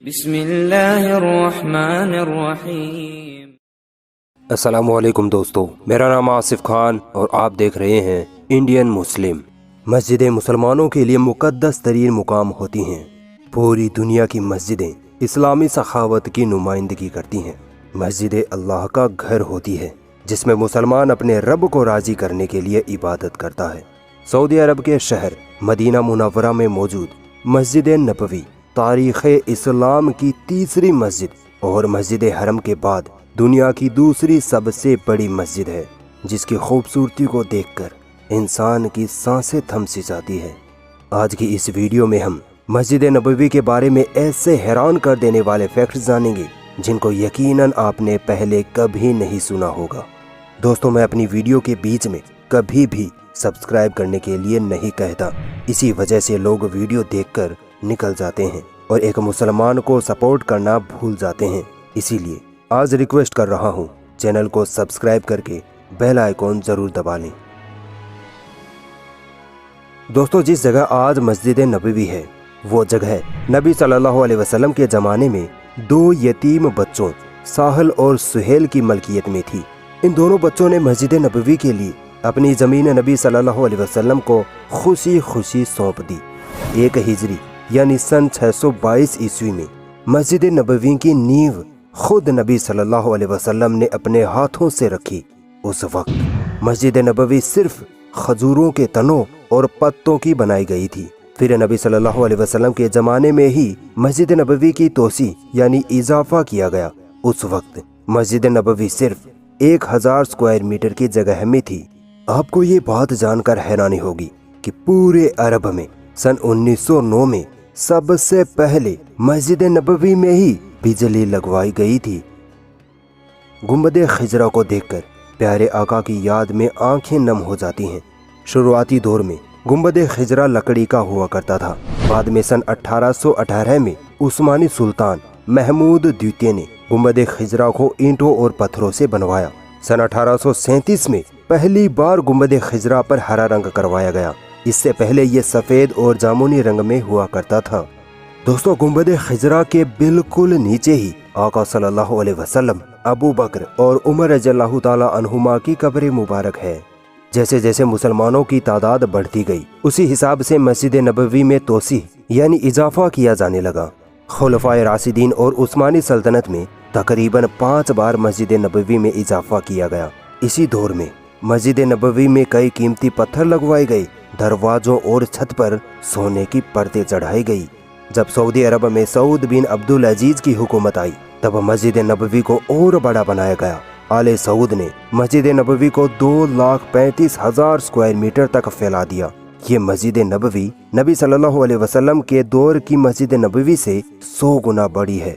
بسم اللہ الرحمن الرحیم۔ السلام علیکم دوستو، میرا نام آصف خان اور آپ دیکھ رہے ہیں انڈین مسلم۔ مسجدیں مسلمانوں کے لیے مقدس ترین مقام ہوتی ہیں۔ پوری دنیا کی مسجدیں اسلامی سخاوت کی نمائندگی کرتی ہیں۔ مسجدیں اللہ کا گھر ہوتی ہے جس میں مسلمان اپنے رب کو راضی کرنے کے لیے عبادت کرتا ہے۔ سعودی عرب کے شہر مدینہ منورہ میں موجود مسجد نبوی تاریخ اسلام کی تیسری مسجد اور مسجد حرم کے بعد دنیا کی دوسری سب سے بڑی مسجد ہے، جس کی خوبصورتی کو دیکھ کر انسان کی سانسیں تھم سی جاتی ہے۔ آج کی اس ویڈیو میں ہم مسجد نبوی کے بارے میں ایسے حیران کر دینے والے فیکٹس جانیں گے جن کو یقیناً آپ نے پہلے کبھی نہیں سنا ہوگا۔ دوستوں، میں اپنی ویڈیو کے بیچ میں کبھی بھی سبسکرائب کرنے کے لیے نہیں کہتا، اسی وجہ سے لوگ ویڈیو دیکھ کر نکل جاتے ہیں اور ایک مسلمان کو سپورٹ کرنا بھول جاتے ہیں۔ اسی لیے آج ریکویسٹ کر رہا ہوں، چینل کو سبسکرائب کر کے بیل آئیکن ضرور دبا لیں۔ دوستو، جس جگہ آج مسجد نبوی ہے وہ جگہ نبی صلی اللہ علیہ وسلم کے زمانے میں دو یتیم بچوں ساحل اور سہیل کی ملکیت میں تھی۔ ان دونوں بچوں نے مسجد نبوی کے لیے اپنی زمین نبی صلی اللہ علیہ وسلم کو خوشی خوشی سونپ دی۔ ایک ہجری یعنی سن 622 عیسوی میں مسجد نبوی کی نیو خود نبی صلی اللہ علیہ وسلم نے اپنے ہاتھوں سے رکھی۔ اس وقت مسجد نبوی صرف کھجوروں کے تنوں اور پتوں کی بنائی گئی تھی۔ پھر نبی صلی اللہ علیہ وسلم کے زمانے میں ہی مسجد نبوی کی توسیع یعنی اضافہ کیا گیا۔ اس وقت مسجد نبوی صرف 1000 اسکوائر میٹر کی جگہ میں تھی۔ آپ کو یہ بات جان کر حیرانی ہوگی کہ پورے عرب میں سن 1909 میں سب سے پہلے مسجد نبوی میں ہی بجلی لگوائی گئی تھی۔ گنبد خضرا کو دیکھ کر پیارے آقا کی یاد میں آنکھیں نم ہو جاتی ہیں۔ شروعاتی دور میں گنبد خضرا لکڑی کا ہوا کرتا تھا۔ بعد میں سن 1818 میں عثمانی سلطان محمود دوسرے نے گنبد خضرا کو اینٹوں اور پتھروں سے بنوایا۔ سن 1837 میں پہلی بار گنبد خضرا پر ہرا رنگ کروایا گیا۔ اس سے پہلے یہ سفید اور جامنی رنگ میں ہوا کرتا تھا۔ دوستو، گنبد خضرا کے بالکل نیچے ہی آقا صلی اللہ علیہ وسلم، ابو بکر اور عمر رضی اللہ تعالی عنہما کی قبر مبارک ہے۔ جیسے جیسے مسلمانوں کی تعداد بڑھتی گئی، اسی حساب سے مسجد نبوی میں توسیع یعنی اضافہ کیا جانے لگا۔ خلفائے راشدین اور عثمانی سلطنت میں تقریباً 5 بار مسجد نبوی میں اضافہ کیا گیا۔ اسی دور میں مسجد نبوی میں کئی قیمتی پتھر لگوائے گئے، دروازوں اور چھت پر سونے کی پردے چڑھائی گئی۔ جب سعودی عرب میں سعود بن عبدالعزیز کی حکومت آئی تب مسجد نبوی کو اور بڑا بنایا گیا۔ آل سعود نے مسجد نبوی کو 2,35,000 اسکوائر میٹر تک پھیلا دیا۔ یہ مسجد نبوی نبی صلی اللہ علیہ وسلم کے دور کی مسجد نبوی سے 100 گنا بڑی ہے۔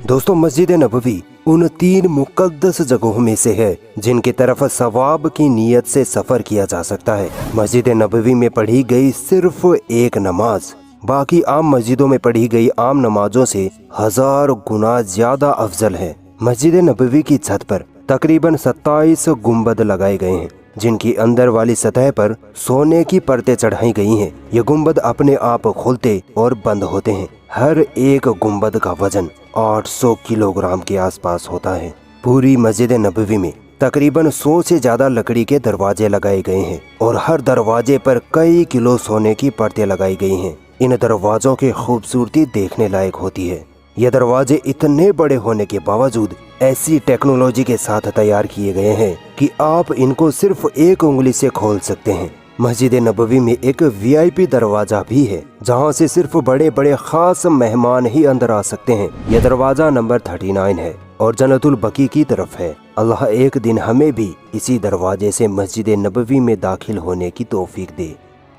دوستو، مسجد نبوی ان 3 مقدس جگہوں میں سے ہے جن کی طرف ثواب کی نیت سے سفر کیا جا سکتا ہے۔ مسجد نبوی میں پڑھی گئی صرف ایک نماز باقی عام مسجدوں میں پڑھی گئی عام نمازوں سے 1000 گنا زیادہ افضل ہے۔ مسجد نبوی کی چھت پر تقریباً 27 گنبد لگائے گئے ہیں جن کی اندر والی سطح پر سونے کی پرتیں چڑھائی گئی ہیں۔ یہ گنبد اپنے آپ کھلتے اور بند ہوتے ہیں۔ ہر ایک گنبد کا وزن 800 کلو گرام کے آس پاس ہوتا ہے۔ پوری مسجد نبوی میں تقریباً 100 سے زیادہ لکڑی کے دروازے لگائے گئے ہیں اور ہر دروازے پر کئی کلو سونے کی پرتیں لگائی گئی ہیں۔ ان دروازوں کی خوبصورتی دیکھنے لائق ہوتی ہے۔ یہ دروازے اتنے بڑے ہونے کے باوجود ایسی ٹیکنالوجی کے ساتھ تیار کیے گئے ہیں کہ آپ ان کو صرف ایک انگلی سے کھول سکتے ہیں۔ مسجد نبوی میں ایک VIP دروازہ بھی ہے جہاں سے صرف بڑے بڑے خاص مہمان ہی اندر آ سکتے ہیں۔ یہ دروازہ نمبر 39 ہے اور جنت البقیع کی طرف ہے۔ اللہ ایک دن ہمیں بھی اسی دروازے سے مسجد نبوی میں داخل ہونے کی توفیق دے۔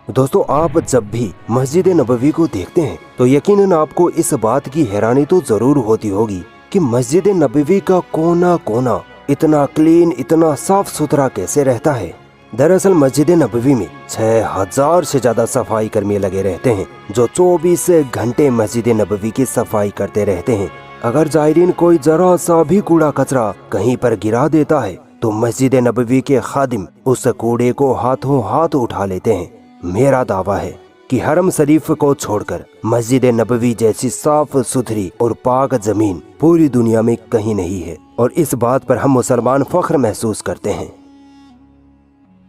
دوستو، آپ جب بھی مسجد نبوی کو دیکھتے ہیں تو یقیناً آپ کو اس بات کی حیرانی تو ضرور ہوتی ہوگی کہ مسجد نبوی کا کونا کونا اتنا کلین، اتنا صاف ستھرا کیسے رہتا ہے۔ دراصل مسجد نبوی میں 6000 سے زیادہ صفائی کرمی لگے رہتے ہیں جو 24 گھنٹے مسجد نبوی کی صفائی کرتے رہتے ہیں۔ اگر زائرین کوئی ذرا سا بھی کوڑا کچرا کہیں پر گرا دیتا ہے تو مسجد نبوی کے خادم اس کوڑے کو ہاتھوں ہاتھ اٹھا لیتے ہیں۔ میرا دعویٰ ہے कि हरम शरीफ को छोड़कर मस्जिद नबवी जैसी साफ सुथरी और पाक जमीन पूरी दुनिया में कहीं नहीं है, और इस बात पर हम मुसलमान फख्र महसूस करते हैं।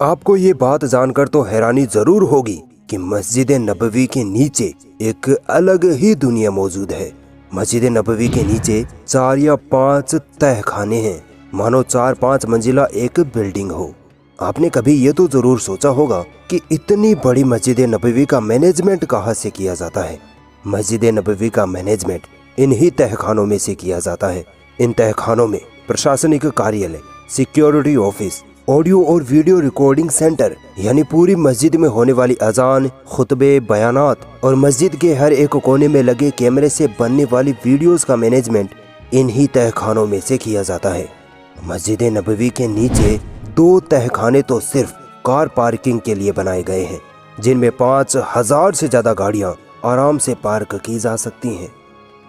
आपको ये बात जानकर तो हैरानी जरूर होगी कि मस्जिद नबवी के नीचे एक अलग ही दुनिया मौजूद है। मस्जिद नबवी के नीचे 4 या 5 तहखाने हैं, मानो 4-5 मंजिला एक बिल्डिंग हो। आपने कभी ये तो जरूर सोचा होगा कि इतनी बड़ी मस्जिद नबवी का मैनेजमेंट कहाँ से किया जाता है। मस्जिद नबवी का मैनेजमेंट इन्हीं तहखानों में से किया जाता है। इन तहखानों में प्रशासनिक कार्यालय, सिक्योरिटी ऑफिस, ऑडियो और वीडियो रिकॉर्डिंग सेंटर, यानी पूरी मस्जिद में होने वाली अजान, खुतबे, बयानात और मस्जिद के हर एक कोने में लगे कैमरे से बनने वाली वीडियोस का मैनेजमेंट इन्हीं तहखानों में से किया जाता है। मस्जिद नबवी के नीचे 2 तहखाने तो सिर्फ कार पार्किंग के लिए बनाए गए हैं, जिनमें 5000 से ज्यादा गाड़ियां आराम से पार्क की जा सकती हैं।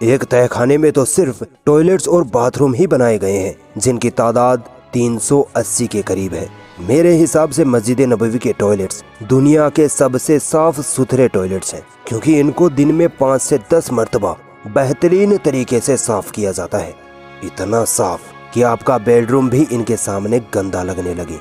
एक तहखाने में तो सिर्फ टॉयलेट्स और बाथरूम ही बनाए गए हैं, जिनकी तादाद 380 के करीब है। मेरे हिसाब से मस्जिद नबवी के टॉयलेट्स दुनिया के सबसे साफ सुथरे टॉयलेट्स हैं, क्योंकि इनको दिन में 5 से 10 मरतबा बेहतरीन तरीके से साफ किया जाता है। इतना साफ कि आपका बेडरूम भी इनके सामने गंदा लगने लगे।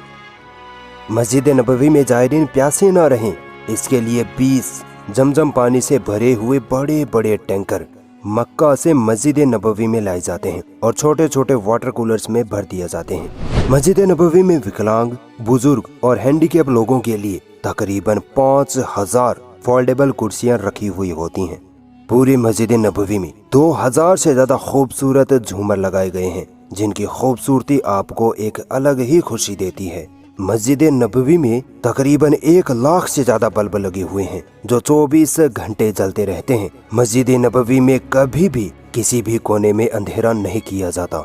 मस्जिद नबवी में जायरीन प्यासे ना रहें, इसके लिए 20 जमजम पानी से भरे हुए बड़े बड़े टैंकर मक्का से मस्जिद नबवी में लाए जाते हैं और छोटे छोटे वाटर कूलर्स में भर दिए जाते हैं। मस्जिद नबवी में विकलांग, बुजुर्ग और हैंडीकैप लोगों के लिए तकरीबन 5000 फोल्डेबल कुर्सियां रखी हुई होती हैं। पूरी मस्जिद नबवी में 2000 से ज्यादा खूबसूरत झूमर लगाए गए हैं, जिनकी खूबसूरती आपको एक अलग ही खुशी देती है। मस्जिद नबवी में तकरीबन 1 लाख से ज्यादा बल्ब लगे हुए हैं, जो 24 घंटे जलते रहते हैं। मस्जिद नबवी में कभी भी किसी भी कोने में अंधेरा नहीं किया जाता।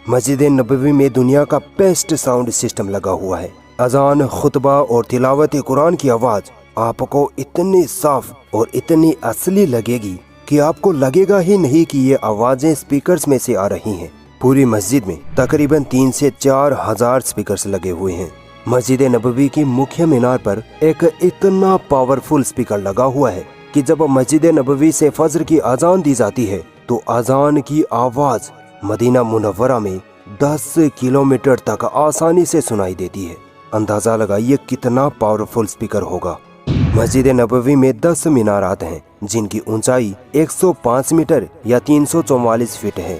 मस्जिद नबवी में दुनिया का बेस्ट साउंड सिस्टम लगा हुआ है। अजान, खुतबा और तिलावत कुरान की आवाज आपको इतनी साफ और इतनी असली लगेगी कि आपको लगेगा ही नहीं कि ये आवाजें स्पीकर्स में से आ रही हैं। पूरी मस्जिद में तकरीबन 3 से 4 हजार स्पीकर्स लगे हुए हैं। मस्जिद नबवी की मुख्य मीनार पर एक इतना पावरफुल स्पीकर लगा हुआ है कि जब मस्जिद नबवी से फजर की अजान दी जाती है तो अजान की आवाज मदीना मुनव्वरा में 10 किलोमीटर तक आसानी से सुनाई देती है। अंदाजा लगाइए कितना पावरफुल स्पीकर होगा। मस्जिद नबवी में 10 मीनारात हैं, जिनकी ऊंचाई 105 मीटर या 344 फीट है।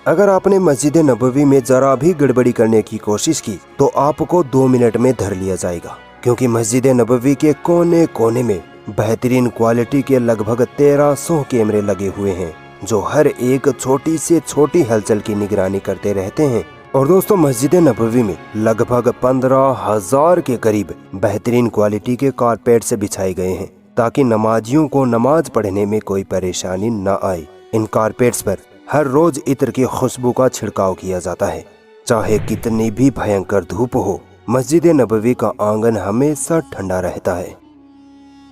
अगर आपने मस्जिद नबवी में जरा भी गड़बड़ी करने की कोशिश की तो आपको 2 मिनट में धर लिया जाएगा, क्योंकि मस्जिद नबवी के कोने कोने में बेहतरीन क्वालिटी के लगभग 1300 कैमरे लगे हुए हैं, जो हर एक छोटी से छोटी हलचल की निगरानी करते रहते हैं। और दोस्तों, मस्जिद नबवी में लगभग 15,000 के करीब बेहतरीन क्वालिटी के कारपेट्स बिछाए गए हैं, ताकि नमाजियों को नमाज पढ़ने में कोई परेशानी न आए। इन कारपेट्स पर हर रोज इत्र की खुशबू का छिड़काव किया जाता है। चाहे कितनी भी भयंकर धूप हो, मस्जिद नबवी का आंगन हमेशा ठंडा रहता है।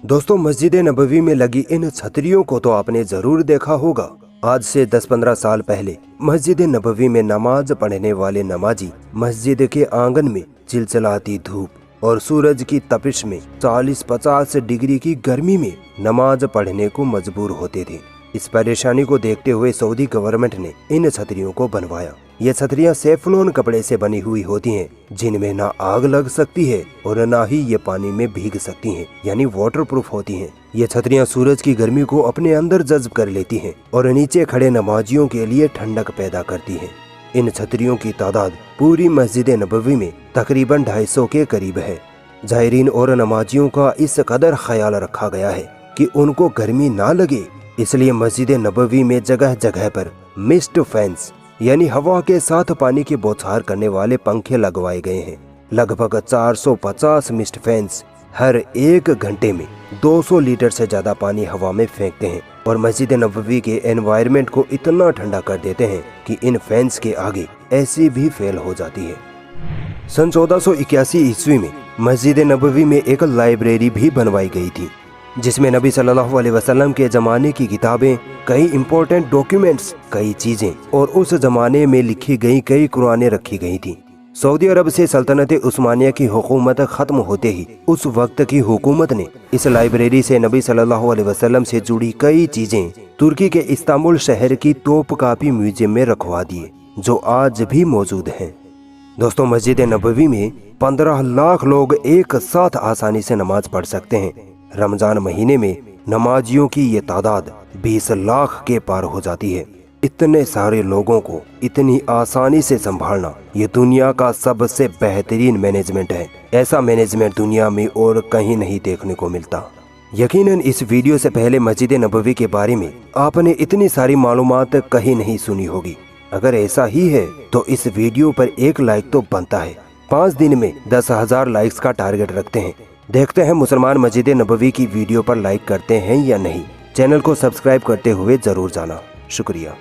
दोस्तों, मस्जिद नबवी में लगी इन छतरियों को तो आपने जरूर देखा होगा। आज से 10-15 साल पहले मस्जिद नबवी में नमाज पढ़ने वाले नमाजी मस्जिद के आंगन में चिलचिलाती धूप और सूरज की तपिश में 40-50 डिग्री की गर्मी में नमाज पढ़ने को मजबूर होते थे। इस परेशानी को देखते हुए सऊदी गवर्नमेंट ने इन छतरियों को बनवाया। ये छतरियां सेफ्लॉन कपड़े से बनी हुई होती हैं, जिनमें ना आग लग सकती है और ना ही ये पानी में भीग सकती हैं, यानी वाटर प्रूफ होती हैं। ये छतरियां सूरज की गर्मी को अपने अंदर जज्ब कर लेती हैं और नीचे खड़े नमाजियों के लिए ठंडक पैदा करती हैं। इन छतरियों की तादाद पूरी मस्जिद नबवी में तकरीबन 250 के करीब है। जायरीन और नमाजियों का इस कदर ख्याल रखा गया है कि उनको गर्मी ना लगे, इसलिए मस्जिद नबवी में जगह जगह पर मिस्ट फैंस यानी हवा के साथ पानी की बौछार करने वाले पंखे लगवाए गए हैं। लगभग 450 मिस्ट फैंस हर 1 घंटे में 200 लीटर से ज्यादा पानी हवा में फेंकते हैं और मस्जिद नबवी के एनवायरनमेंट को इतना ठंडा कर देते हैं कि इन फैंस के आगे एसी भी फेल हो जाती है। सन 1481 ईस्वी में मस्जिद नबवी में एक लाइब्रेरी भी बनवाई गई थी, जिसमें नबी सल्लल्लाहु अलैहि वसल्लम के ज़माने की किताबें, कई इम्पोर्टेंट डॉक्यूमेंट्स, कई चीज़ें और उस ज़माने में लिखी गई कई कुरानें रखी गई थी। सऊदी अरब से सल्तनत उस्मानिया की हुकूमत खत्म होते ही उस वक्त की हुकूमत ने इस लाइब्रेरी से नबी सल्लल्लाहु अलैहि वसल्लम से जुड़ी कई चीजें तुर्की के इस्तांबुल शहर की तोपकापी म्यूजियम में रखवा दिए, जो आज भी मौजूद हैं। दोस्तों, मस्जिद नबवी में 15 लाख लोग एक साथ आसानी से नमाज पढ़ सकते हैं। रमजान महीने में नमाजियों की ये तादाद 20 लाख के पार हो जाती है। इतने सारे लोगों को इतनी आसानी से संभालना ये दुनिया का सबसे बेहतरीन मैनेजमेंट है। ऐसा मैनेजमेंट दुनिया में और कहीं नहीं देखने को मिलता। यकीनन इस वीडियो से पहले मस्जिद नबवी के बारे में आपने इतनी सारी मालूमात कहीं नहीं सुनी होगी। अगर ऐसा ही है तो इस वीडियो पर एक लाइक तो बनता है। 5 दिन में 10,000 लाइक्स का टारगेट रखते हैं। देखते हैं मुसलमान मस्जिद नबवी की वीडियो पर लाइक करते हैं या नहीं। चैनल को सब्सक्राइब करते हुए जरूर जाना। शुक्रिया।